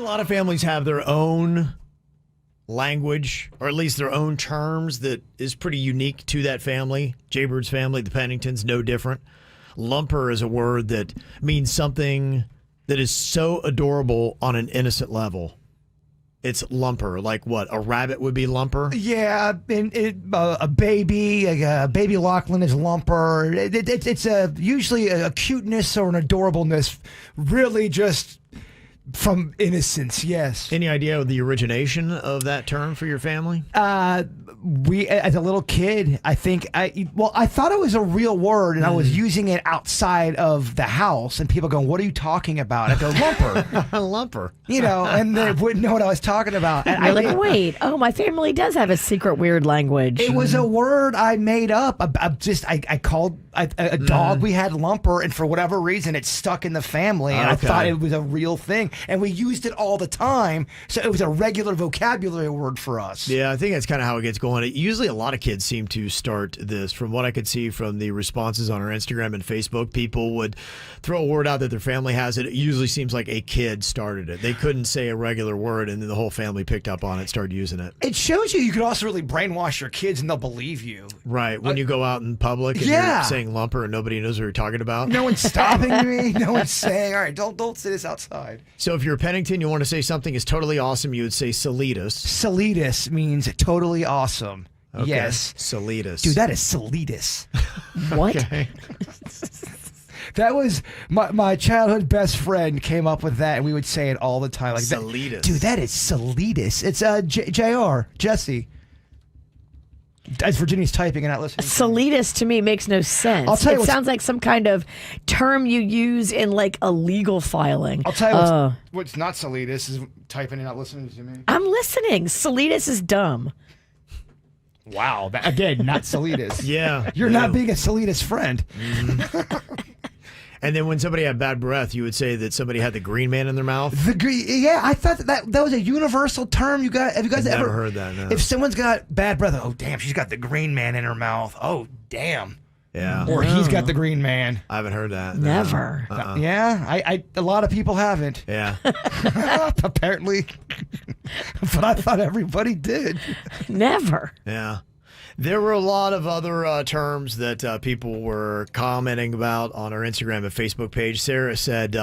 lot of families have their own language, or at least their own terms that is pretty unique to that family. Jbird's family, the Penningtons, no different. Lumper is a word that means something that is so adorable on an innocent level. It's lumper. Like what? A rabbit would be lumper? Yeah, a baby Lachlan is lumper. It's usually a cuteness or an adorableness, really just from innocence, yes. Any idea of the origination of that term for your family? We, as a little kid, I thought it was a real word, and I was using it outside of the house, and people going, "What are you talking about?" I go, "Lumper." Lumper. And they wouldn't know what I was talking about. And You're like, wait, my family does have a secret weird language. It was a word I made up. I called a dog we had Lumper, and for whatever reason, it stuck in the family, and I thought it was a real thing, and we used it all the time, so it was a regular vocabulary word for us. Yeah, I think that's kind of how it gets going. Usually a lot of kids seem to start this. From what I could see from the responses on our Instagram and Facebook, people would throw a word out that their family has. It usually seems like a kid started it. They couldn't say a regular word, and then the whole family picked up on it, started using it. It shows you could also really brainwash your kids, and they'll believe you. Right. When you go out in public and you're saying lumper and nobody knows what you're talking about. No one's stopping me. No one's saying, all right, don't say this outside. So if you're a Pennington, you want to say something is totally awesome, you would say Solitus. Solitus means totally awesome. Okay. Yes. Solitus. Dude, that is Solitus. What? Okay. That was my childhood best friend came up with that, and we would say it all the time. Like Solitus. Dude, that is Solitus. It's JR, Jesse. As Virginia's typing and not listening. Solitus to me makes no sense. I'll tell you it sounds like some kind of term you use in like a legal filing. I'll tell you what's not Solitus is typing and not listening to me. I'm listening. Solitus is dumb. Wow. Again, not Solitus. Yeah. You're not being a Solitus friend. Mm-hmm. And then when somebody had bad breath, you would say that somebody had the green man in their mouth? Yeah, I thought that was a universal term. Have you guys ever heard that? No. If someone's got bad breath, oh, damn, she's got the green man in her mouth. Oh, damn. Yeah. Or he's got the green man. I haven't heard that. Never. Yeah, a lot of people haven't. Yeah. Apparently. But I thought everybody did. Never. Yeah. There were a lot of other terms that people were commenting about on our Instagram and Facebook page. Sarah said,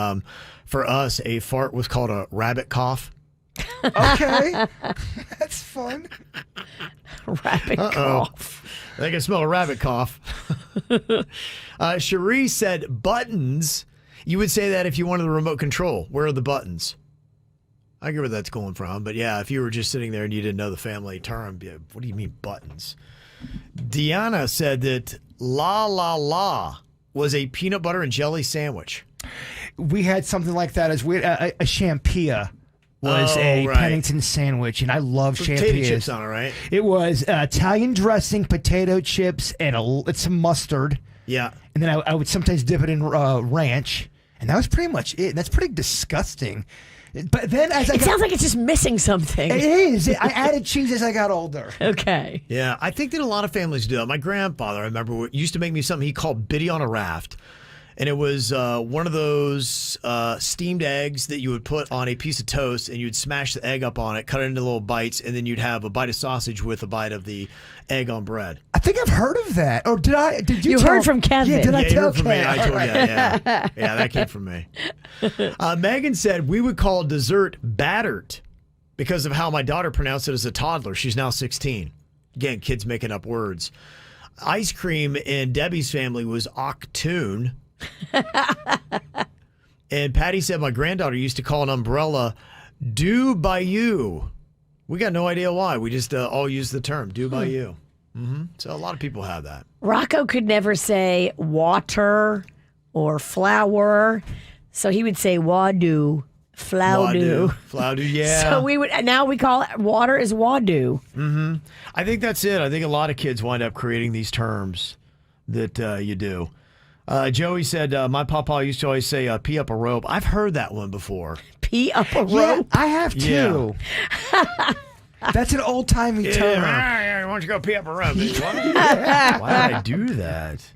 for us, a fart was called a rabbit cough. Okay. That's fun. Rabbit cough. I can smell a rabbit cough. Cherie said buttons. You would say that if you wanted the remote control. Where are the buttons? I get where that's going from. But yeah, if you were just sitting there and you didn't know the family term, what do you mean buttons? Deanna said that la la la was a peanut butter and jelly sandwich. We had something like that as we a champia was a Pennington sandwich, and I love champias. Potato chips on it, right? It was Italian dressing, potato chips, and some mustard. Yeah. And then I would sometimes dip it in ranch, and that was pretty much it. That's pretty disgusting. But then it sounds like it's just missing something. It is. I added cheese as I got older. Okay. Yeah, I think that a lot of families do that. My grandfather, I remember, used to make me something he called Biddy on a Raft. And it was one of those steamed eggs that you would put on a piece of toast, and you'd smash the egg up on it, cut it into little bites, and then you'd have a bite of sausage with a bite of the egg on bread. I think I've heard of that. Or did you? You heard from Kevin? Yeah, did I tell from Kevin? me. I told you. Yeah, that came from me. Megan said we would call dessert battered because of how my daughter pronounced it as a toddler. She's now 16. Again, kids making up words. Ice cream in Debbie's family was Octoon. And Patty said my granddaughter used to call an umbrella "do by you." We got no idea why. We just all use the term "do by you." Mm-hmm. So a lot of people have that. Rocco could never say water or flour, so he would say wadu, flaudu. Flaudu, yeah. So now we call it water is wadu. Mm-hmm. I think that's it. I think a lot of kids wind up creating these terms that you do. Joey said, my papa used to always say, pee up a rope. I've heard that one before. Pee up a rope? Yeah, I have too. Yeah. That's an old-timey term. Why don't you go pee up a rope? Why did I do that?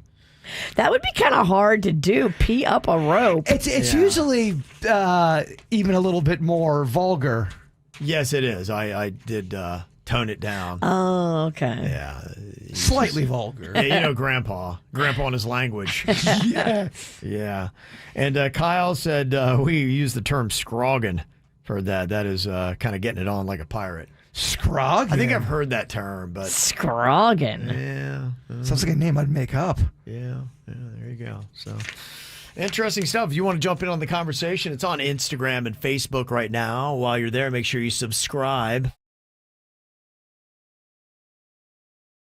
That would be kind of hard to do. Pee up a rope. It's usually even a little bit more vulgar. Yes, it is. I did tone it down. Oh, okay. Yeah. Slightly vulgar. Yeah, you know, Grandpa and his language. Yeah. And Kyle said we use the term scroggin for that. That is kind of getting it on like a pirate. Scroggin? I think I've heard that term, but Scroggin. yeah. Sounds like a name I'd make up. Yeah, there you go. So interesting stuff. If you want to jump in on the conversation, it's on Instagram and Facebook right now. While you're there, make sure you subscribe.